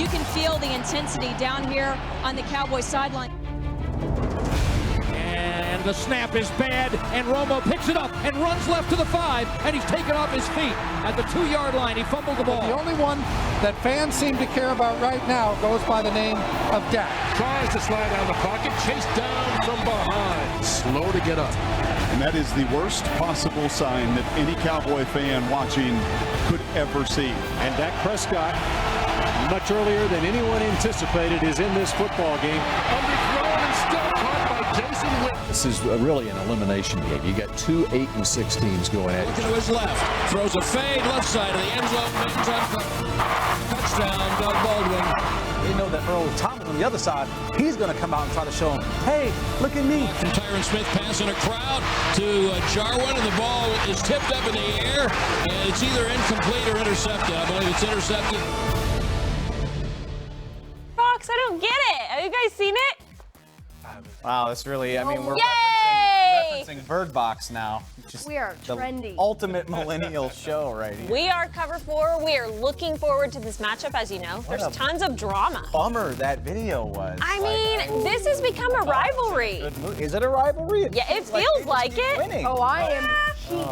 You can feel the intensity down here on the Cowboys sideline. And the snap is bad, and Romo picks it up and runs left to the 5, and he's taken off his feet at the 2-yard line. He fumbled the ball. The only one that fans seem to care about right now goes by the name of Dak. Tries to slide down the pocket, chased down from behind. Slow to get up. And that is the worst possible sign that any Cowboy fan watching could ever see. And Dak Prescott, much earlier than anyone anticipated, is in this football game. Underthrown and still caught by Jason Witt. This is really an elimination game. You got 2 8-6 teams going at it. Looking to his left, throws a fade left side of the end zone. Touchdown, Doug Baldwin. They know that Earl Thomas on the other side, he's going to come out and try to show them, hey, look at me. From Tyron Smith passing a crowd to Jarwin, and the ball is tipped up in the air, and it's either incomplete or intercepted. I believe it's intercepted. Fox, I don't get it. Have you guys seen it? Wow, that's really, I mean, we're referencing Bird Box now. Just we are trendy. The ultimate millennial show right here. We are Cover 4. We are looking forward to this matchup, as you know. There's tons of drama. Bummer that video was. I mean, this has become a rivalry. Is it a rivalry? Yeah, it feels like it. Winning. Oh, I am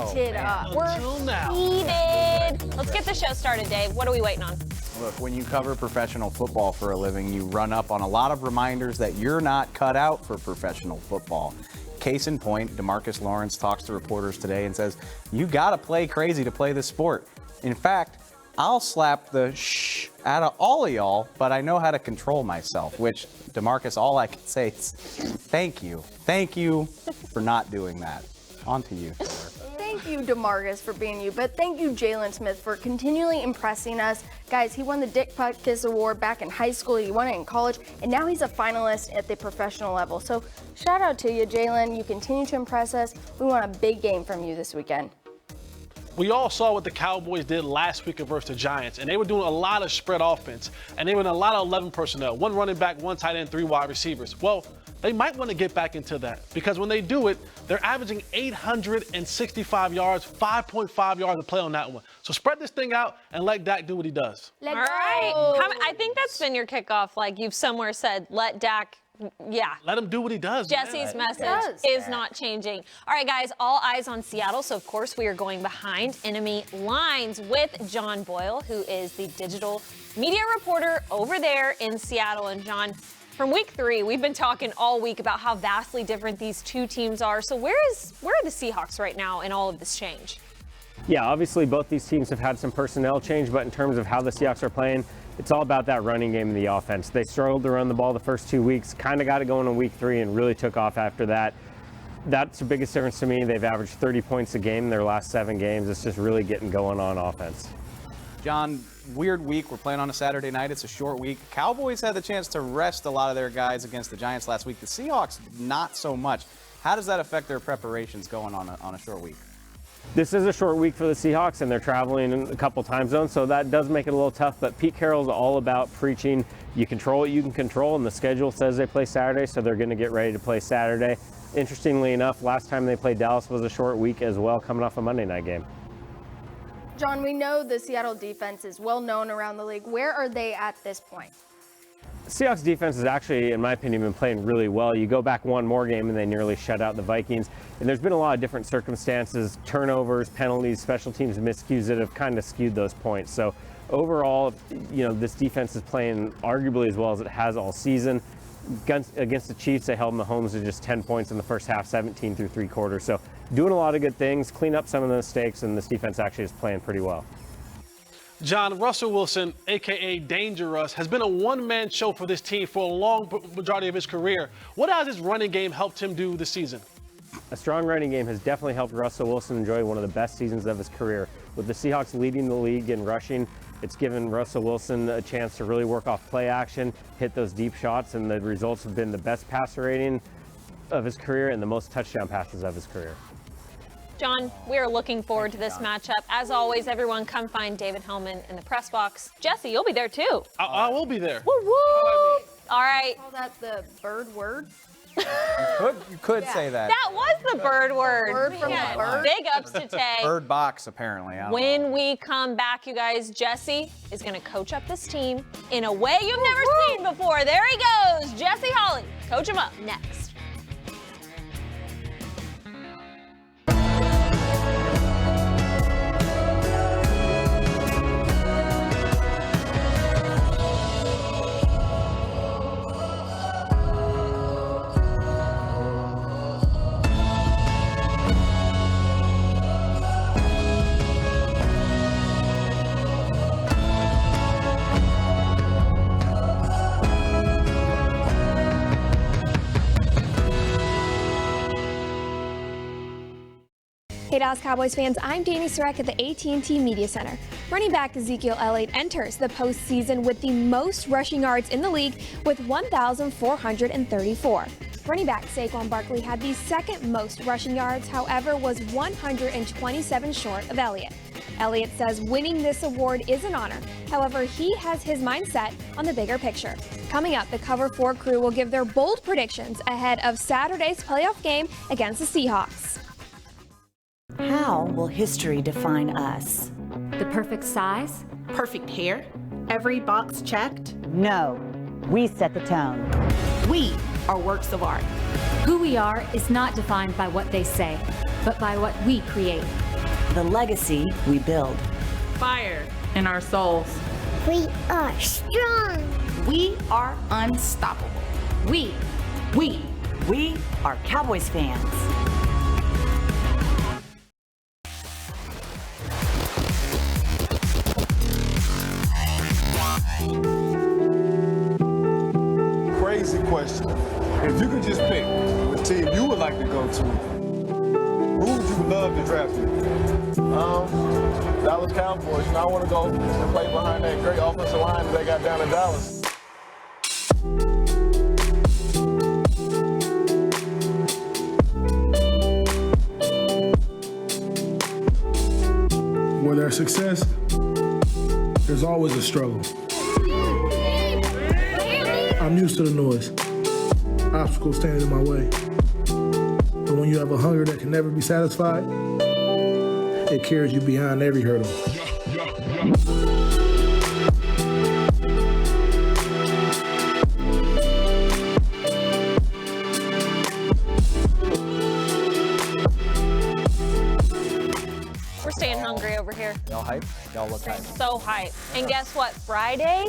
heated up. We're heated. Let's get the show started, Dave. What are we waiting on? Look, when you cover professional football for a living, you run up on a lot of reminders that you're not cut out for professional football. Case in point, DeMarcus Lawrence talks to reporters today and says, you got to play crazy to play this sport. In fact, I'll slap the shh out of all of y'all, but I know how to control myself, which, DeMarcus, all I can say is thank you. Thank you for not doing that. On to you, sir. Thank you, DeMarcus, for being you, but thank you, Jalen Smith, for continually impressing us. Guys, he won the Dick Butkus Award back in high school, he won it in college, and now he's a finalist at the professional level. So shout out to you, Jalen. You continue to impress us. We want a big game from you this weekend. We all saw what the Cowboys did last week versus the Giants, and they were doing a lot of spread offense, and they were in a lot of 11 personnel, 1 running back, 1 tight end, 3 wide receivers. Well, they might want to get back into that, because when they do it, they're averaging 865 yards, 5.5 yards a play on that one. So spread this thing out and let Dak do what he does. All right. I think that's been your kickoff. Like you've somewhere said, let Dak. Yeah. Let him do what he does. Jesse's message is not changing. All right, guys, all eyes on Seattle. So, of course, we are going behind enemy lines with John Boyle, who is the digital media reporter over there in Seattle. And, John, from week 3, we've been talking all week about how vastly different these two teams are. So where are the Seahawks right now in all of this change? Yeah, obviously both these teams have had some personnel change, but in terms of how the Seahawks are playing, it's all about that running game and the offense. They struggled to run the ball the first 2 weeks, kind of got it going in week 3 and really took off after that. That's the biggest difference to me. They've averaged 30 points a game in their last 7 games. It's just really getting going on offense. John, weird week. We're playing on a Saturday night. It's a short week. Cowboys had the chance to rest a lot of their guys against the Giants last week. The Seahawks, not so much. How does that affect their preparations going on a short week? This is a short week for the Seahawks, and they're traveling in a couple time zones, so that does make it a little tough. But Pete Carroll's all about preaching, you control what you can control, and the schedule says they play Saturday, so they're going to get ready to play Saturday. Interestingly enough, last time they played Dallas was a short week as well, coming off a Monday night game. John, we know the Seattle defense is well known around the league. Where are they at this point? Seahawks defense has actually, in my opinion, been playing really well. You go back one more game and they nearly shut out the Vikings. And there's been a lot of different circumstances, turnovers, penalties, special teams miscues that have kind of skewed those points. So overall, you know, this defense is playing arguably as well as it has all season. Against the Chiefs, they held Mahomes to just 10 points in the first half, 17 through 3 quarters. So doing a lot of good things, clean up some of the mistakes, and this defense actually is playing pretty well. John, Russell Wilson, a.k.a. Dangerous, has been a one-man show for this team for a long majority of his career. What has his running game helped him do this season? A strong running game has definitely helped Russell Wilson enjoy one of the best seasons of his career. With the Seahawks leading the league in rushing, it's given Russell Wilson a chance to really work off play action, hit those deep shots, and the results have been the best passer rating of his career and the most touchdown passes of his career. John, we are looking forward to this matchup. As always, everyone come find David Hellman in the press box. Jesse, you'll be there too. I will be there. Woo woo! All right. Call that the bird word? You could say that. That was the bird word. Bird from the bird. Big ups to Tay. Bird box, apparently. I don't know. When we come back, you guys, Jesse is going to coach up this team in a way you've never seen before. There he goes. Jesse Holly. Coach him up next. Hey Dallas Cowboys fans, I'm Danny Surek at the AT&T Media Center. Running back Ezekiel Elliott enters the postseason with the most rushing yards in the league with 1,434. Running back Saquon Barkley had the second most rushing yards, however, was 127 short of Elliott. Elliott says winning this award is an honor. However, he has his mind set on the bigger picture. Coming up, the Cover 4 crew will give their bold predictions ahead of Saturday's playoff game against the Seahawks. How will history define us? The perfect size? Perfect hair? Every box checked? No. We set the tone. We are works of art. Who we are is not defined by what they say, but by what we create. The legacy we build. Fire in our souls. We are strong. We are unstoppable. We are Cowboys fans. Crazy question. If you could just pick the team you would like to go to, who would you love to draft with? Dallas Cowboys. I want to go and play behind that great offensive line that they got down in Dallas. Where there's success, there's always a struggle. I'm used to the noise. Obstacles standing in my way. But when you have a hunger that can never be satisfied, it carries you beyond every hurdle. We're staying hungry over here. Y'all hype? Y'all look hype. So hype. And guess what? Friday,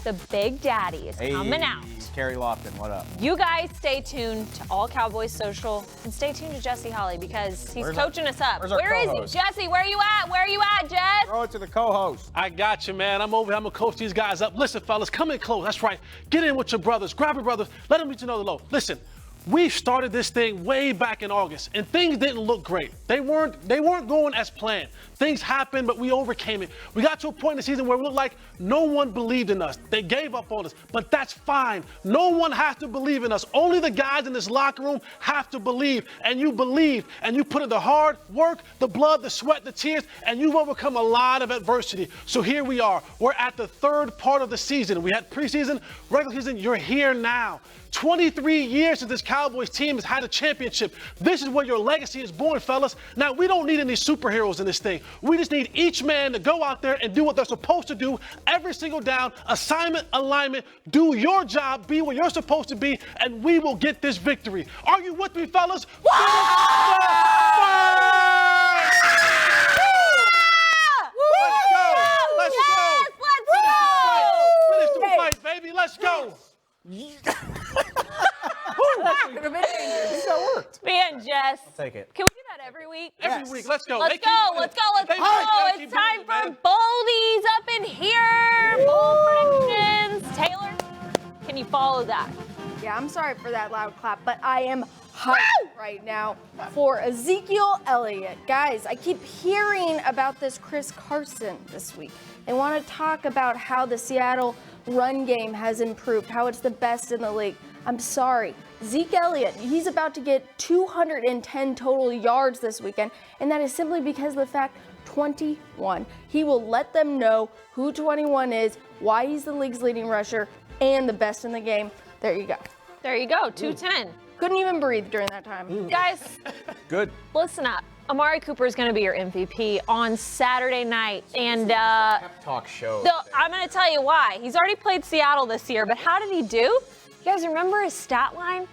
the Big Daddy is coming out. Carrie Lofton, what up? You guys stay tuned to All Cowboys Social and stay tuned to Jesse Holly because he's coaching us up. Where is he? Jesse, where are you at? Where are you at, Jess? Throw it to the co-host. I got you, man. I'm over here. I'm going to coach these guys up. Listen, fellas, come in close. That's right. Get in with your brothers. Grab your brothers. Let them let you know the low. Listen. We started this thing way back in August, and things didn't look great. They weren't going as planned. Things happened, but we overcame it. We got to a point in the season where we looked like no one believed in us. They gave up on us, but that's fine. No one has to believe in us. Only the guys in this locker room have to believe, and you believe, and you put in the hard work, the blood, the sweat, the tears, and you've overcome a lot of adversity. So here we are. We're at the third part of the season. We had preseason, regular season. You're here now. 23 years since this Cowboys team has had a championship. This is where your legacy is born, fellas. Now, we don't need any superheroes in this thing. We just need each man to go out there and do what they're supposed to do every single down, assignment, alignment, do your job, be where you're supposed to be, and we will get this victory. Are you with me, fellas? Let's go! Finish the fight, baby. Let's go! That worked. Man, Jess. I'll take it. Can we do that every week? Every week. Let's go. Let's go. Let's go. It's time for Boldies up in here. Bold predictions. Taylor, can you follow that? Yeah, I'm sorry for that loud clap, but I am hyped right now for Ezekiel Elliott. Guys, I keep hearing about this Chris Carson this week. They want to talk about how the Seattle run game has improved, how it's the best in the league. I'm sorry. Zeke Elliott, he's about to get 210 total yards this weekend, and that is simply because of the fact 21. He will let them know who 21 is, why he's the league's leading rusher, and the best in the game. There you go. There you go, 210. Couldn't even breathe during that time. Guys, Good. listen up. Amari Cooper is going to be your MVP on Saturday night. And Pep talk show. I'm going to tell you why. He's already played Seattle this year, but how did he do? You guys remember his stat line?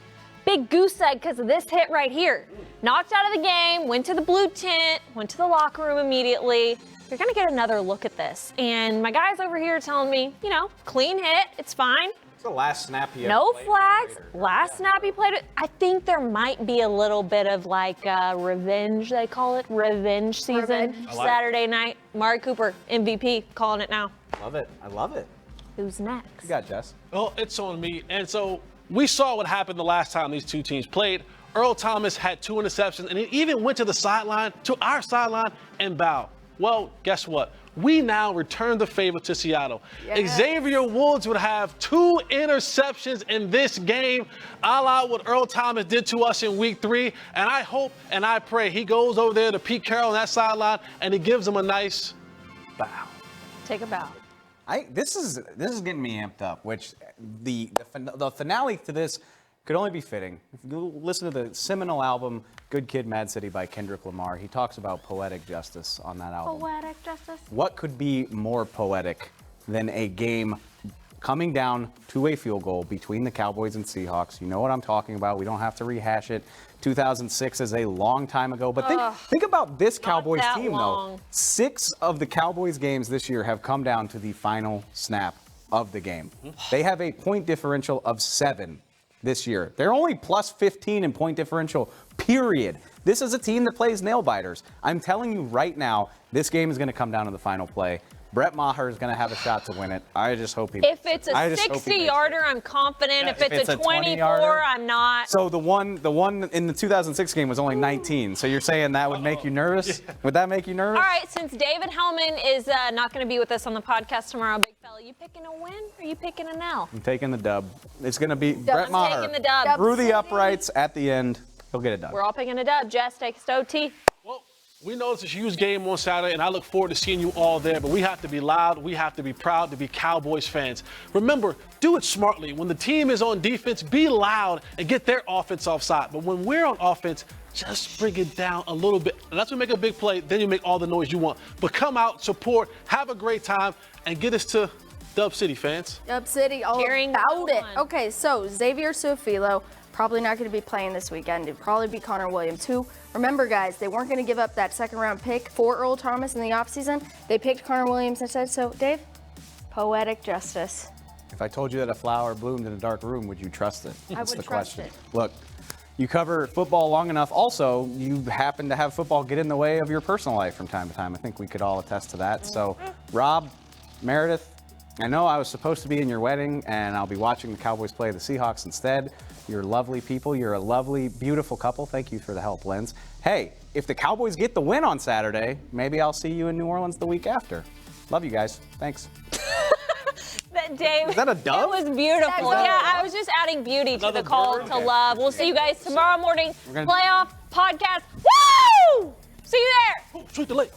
Big goose egg because of this hit right here. Knocked out of the game, went to the blue tent, went to the locker room immediately. You're going to get another look at this. And my guys over here telling me, clean hit, it's fine. It's the last snap he No ever played. flags. Last snap he played it. I think there might be a little bit of revenge, they call it. Revenge season. Saturday night. Amari Cooper, MVP, calling it now. Love it. I love it. Who's next? You got Jess. Well, it's on me. And so we saw what happened the last time these two teams played. Earl Thomas had 2 interceptions, and he even went to the sideline, to our sideline, and bowed. Well, guess what? We now return the favor to Seattle. Yes. Xavier Woods would have 2 interceptions in this game, a la what Earl Thomas did to us in week 3. And I hope and I pray he goes over there to Pete Carroll on that sideline and he gives him a nice bow. Take a bow. This is getting me amped up, which the finale to this could only be fitting. If you listen to the seminal album, Good Kid, Mad City by Kendrick Lamar, he talks about poetic justice on that album. Poetic justice? What could be more poetic than a game coming down to a field goal between the Cowboys and Seahawks? You know what I'm talking about. We don't have to rehash it. 2006 is a long time ago. But think about this Cowboys team, though. 6 of the Cowboys games this year have come down to the final snap of the game. They have a point differential of 7. This year. They're only plus 15 in point differential, period. This is a team that plays nail biters. I'm telling you right now, this game is going to come down to the final play. Brett Maher is going to have a shot to win it. I just hope he makes it. If it's a 60-yarder, I'm confident. Yeah, if it's a 24, I'm not. So the one in the 2006 game was only 19. So you're saying that would make you nervous? Yeah. Would that make you nervous? All right, since David Hellman is not going to be with us on the podcast tomorrow, big fella, you picking a win or are you picking an L? I'm taking the dub. It's going to be Brett Maher. Taking the dub. Through the uprights at the end. He'll get it done. We're all picking a dub. Jess, take us to OT. We know it's a huge game on Saturday, and I look forward to seeing you all there, but we have to be loud. We have to be proud to be Cowboys fans. Remember, do it smartly. When the team is on defense, be loud and get their offense offside. But when we're on offense, just bring it down a little bit. And that's when you make a big play, then you make all the noise you want. But come out, support, have a great time, and get us to Dub City, fans. Dub City, all about it. Okay, so Xavier Su'a-Filo, probably not going to be playing this weekend. It'd probably be Connor Williams, who, remember, guys, they weren't going to give up that second-round pick for Earl Thomas in the offseason. They picked Connor Williams instead. So, Dave, poetic justice. If I told you that a flower bloomed in a dark room, would you trust it? I would trust it. Look, you cover football long enough. Also, you happen to have football get in the way of your personal life from time to time. I think we could all attest to that. So, Rob, Meredith, I know I was supposed to be in your wedding, and I'll be watching the Cowboys play the Seahawks instead. You're lovely people. You're a lovely, beautiful couple. Thank you for the help, Linz. Hey, if the Cowboys get the win on Saturday, maybe I'll see you in New Orleans the week after. Love you guys. Thanks. Dave, is that a dove? It was beautiful. Yeah, I was just adding beauty to the call to love. We'll see you guys tomorrow morning. Playoff podcast. Woo! See you there. Sweet the lake.